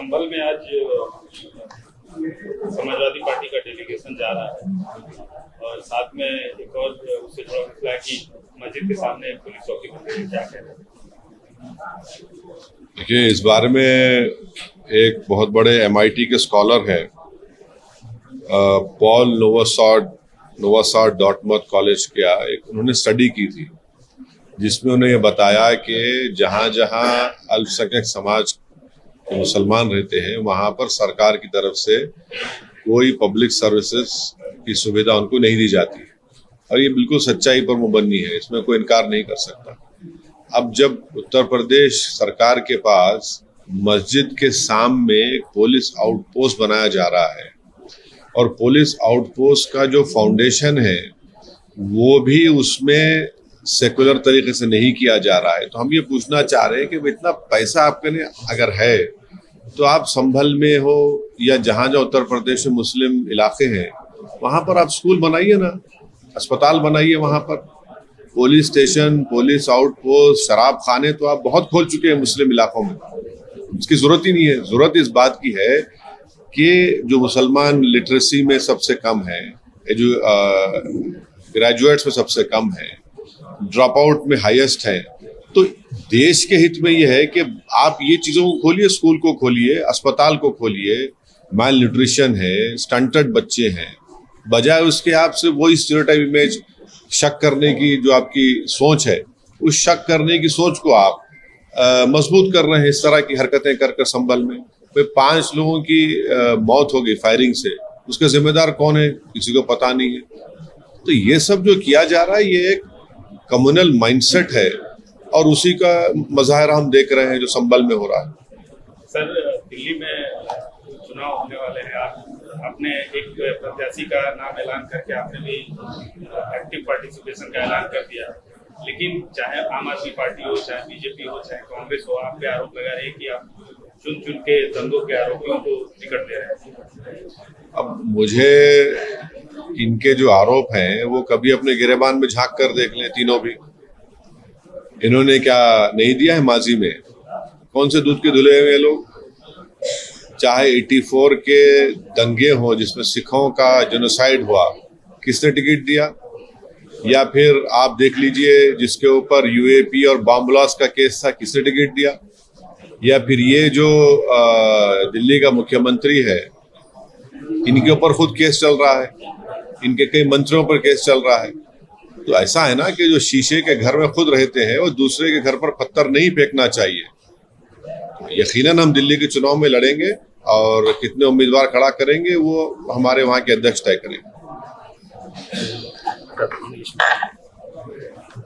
संभल में आज समाजवादी पार्टी का डेलीगेशन जा रहा है और साथ में एक और उससे जुड़ा मसला है कि मस्जिद के सामने पुलिस चौकी बन गई है, क्या कहते हैं? देखिए, इस बारे में एक बहुत बड़े MIT के स्कॉलर हैं, पॉल नोवासाड डॉर्टमथ कॉलेज का उन्होंने स्टडी की थी, जिसमें उन्हें ये बताया कि जहाँ जहाँ अल्पसंख्यक समाज के मुसलमान रहते हैं वहाँ पर सरकार की तरफ से कोई पब्लिक सर्विसेज की सुविधा उनको नहीं दी जाती है और ये बिल्कुल सच्चाई पर मुबन्नी है, इसमें कोई इनकार नहीं कर सकता। अब जब उत्तर प्रदेश सरकार के पास मस्जिद के सामने एक पुलिस आउटपोस्ट बनाया जा रहा है और पुलिस आउटपोस्ट का जो फाउंडेशन है वो भी उसमें सेकुलर तरीके से नहीं किया जा रहा है, तो हम ये पूछना चाह रहे हैं कि इतना पैसा आपके लिए अगर है तो आप संभल में हो या जहाँ जहाँ उत्तर प्रदेश में मुस्लिम इलाके हैं वहाँ पर आप स्कूल बनाइए ना, अस्पताल बनाइए, वहाँ पर पुलिस स्टेशन, पुलिस आउटपोस्ट, शराब खाने तो आप बहुत खोल चुके हैं मुस्लिम इलाकों में, इसकी जरूरत ही नहीं है। जरूरत इस बात की है कि जो मुसलमान लिटरेसी में सबसे कम है, जो ग्रेजुएट्स में सबसे कम है, ड्रॉप आउट में हाईएस्ट है, तो देश के हित में यह है कि आप ये चीजों को खोलिए, स्कूल को खोलिए, अस्पताल को खोलिए। माल न्यूट्रिशन है, स्टंटेड बच्चे हैं, बजाय उसके आपसे वही स्टीरियोटाइप इमेज शक करने की जो आपकी सोच है, उस शक करने की सोच को आप मजबूत कर रहे हैं इस तरह की हरकतें कर संभल में। 5 लोगों की मौत हो गई फायरिंग से, उसके जिम्मेदार कौन है किसी को पता नहीं है। तो ये सब जो किया जा रहा है ये एक कम्युनल माइंडसेट है और उसी का मज़ाहिरा हम देख रहे हैं जो संभल में हो रहा है। सर, दिल्ली में चुनाव होने वाले हैं, आपने एक प्रत्याशी का नाम ऐलान करके आपने भी एक्टिव पार्टिसिपेशन का ऐलान कर दिया, लेकिन चाहे आम आदमी पार्टी हो, चाहे बीजेपी हो, चाहे कांग्रेस हो, आप पे आरोप लगा रहे हैं कि आप चुन के दंगों के आरोपियों को टिकट दे रहे हैं। अब मुझे इनके जो आरोप हैं वो कभी अपने गिरेबान में झांक कर देख लें, तीनों भी। इन्होंने क्या नहीं दिया है माजी में? कौन से दूध के धुले हुए लोग? चाहे 84 के दंगे हो जिसमें सिखों का जेनोसाइड हुआ, किसने टिकट दिया? या फिर आप देख लीजिए जिसके ऊपर UAP और बॉम्ब ब्लास्ट का केस था, किसने टिकट दिया? या फिर ये जो दिल्ली का मुख्यमंत्री है, इनके ऊपर खुद केस चल रहा है, इनके कई मंत्रियों पर केस चल रहा है। तो ऐसा है ना कि जो शीशे के घर में खुद रहते हैं वो दूसरे के घर पर पत्थर नहीं फेंकना चाहिए। यकीनन हम दिल्ली के चुनाव में लड़ेंगे और कितने उम्मीदवार खड़ा करेंगे वो हमारे वहाँ के अध्यक्ष तय करेंगे।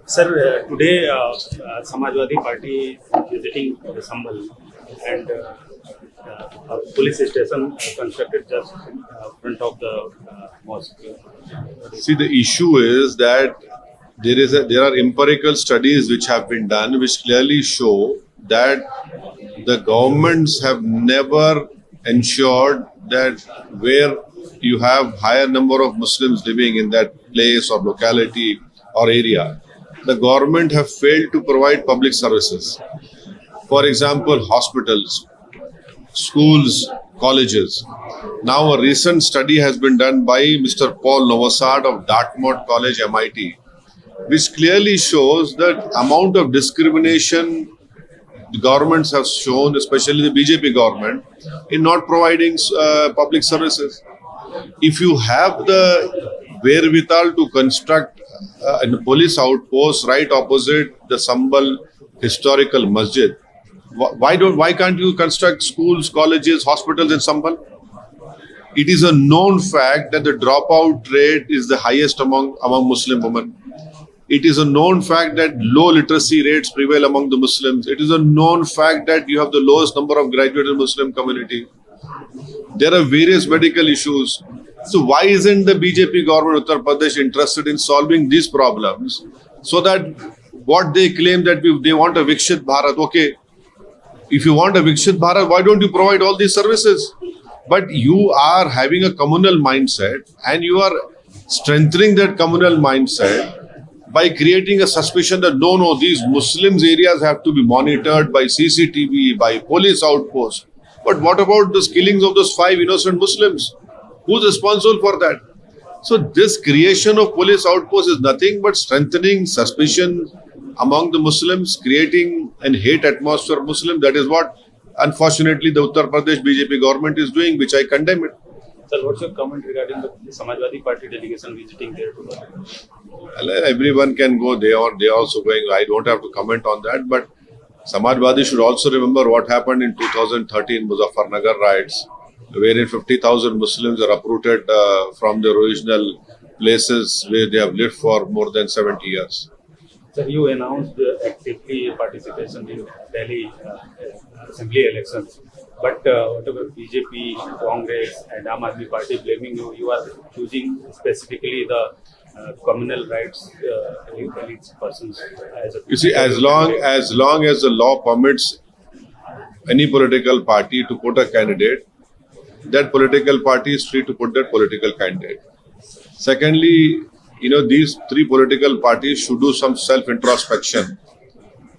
Sir, today Samajwadi Party is visiting Sambhal and a police station constructed just in front of the mosque. See, the issue is that there are empirical studies which have been done which clearly show that the governments have never ensured that where you have higher number of Muslims living in that place or locality or area, the government have failed to provide public services. For example, hospitals, schools, colleges. Now a recent study has been done by Mr. Paul Nowosad of Dartmouth College, MIT, which clearly shows that amount of discrimination the governments have shown, especially the BJP government, in not providing public services. If you have the wherewithal to construct a police outpost right opposite the Sambal historical masjid, why can't you construct schools, colleges, hospitals in Sambal? It is a known fact that the dropout rate is the highest among Muslim women. It is a known fact that low literacy rates prevail among the Muslims. It is a known fact that you have the lowest number of graduates in the Muslim community. There are various medical issues. So why isn't the BJP government of Uttar Pradesh interested in solving these problems so that what they claim that they want a Vikshit Bharat? Okay, if you want a Vikshit Bharat, why don't you provide all these services? But you are having a communal mindset and you are strengthening that communal mindset by creating a suspicion that no, these Muslims areas have to be monitored by CCTV, by police outposts. But what about the killings of those 5 innocent Muslims? Who's responsible for that? So this creation of police outposts is nothing but strengthening suspicion among the Muslims, creating an hate atmosphere of Muslims. That is what, unfortunately, the Uttar Pradesh BJP government is doing, which I condemn it. Sir, what's your comment regarding the Samajwadi Party delegation visiting there today? Everyone can go. They are also going. I don't have to comment on that. But Samajwadi should also remember what happened in 2013 Muzaffarnagar riots, wherein 50,000 Muslims are uprooted from their original places where they have lived for more than 70 years. Sir, you announced actively participation in Delhi assembly elections, but whatever BJP, Congress and Aam Aadmi Party blaming you, you are choosing specifically the communal rights elite persons. You see, as long as the law permits any political party to put a candidate, that political party is free to put that political candidate. Secondly, these 3 political parties should do some self-introspection.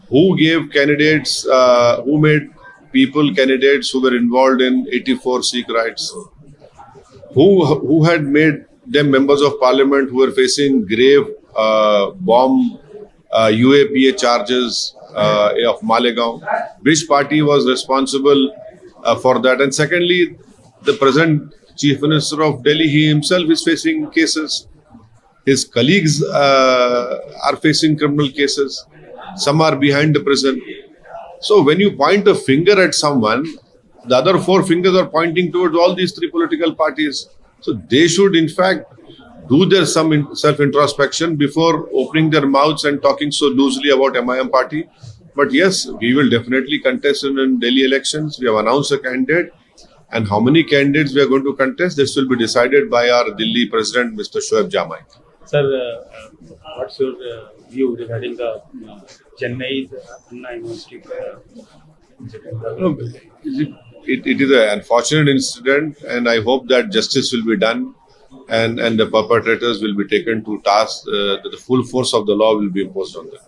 Who gave candidates, who made people candidates who were involved in 84 Sikh riots? Who had made them members of parliament who were facing grave bomb UAPA charges of Malegaon? Which party was responsible for that? And secondly, the present Chief Minister of Delhi, he himself is facing cases. His colleagues are facing criminal cases. Some are behind the prison. So when you point a finger at someone, the other 4 fingers are pointing towards all these 3 political parties. So they should in fact do their some self-introspection before opening their mouths and talking so loosely about MIM party. But yes, we will definitely contest in Delhi elections. We have announced a candidate. And how many candidates we are going to contest, this will be decided by our Delhi President, Mr. Shoaib Jamai. Sir, what's your view regarding the Chennai Anna University incident? It is an unfortunate incident, and I hope that justice will be done and the perpetrators will be taken to task, that the full force of the law will be imposed on them.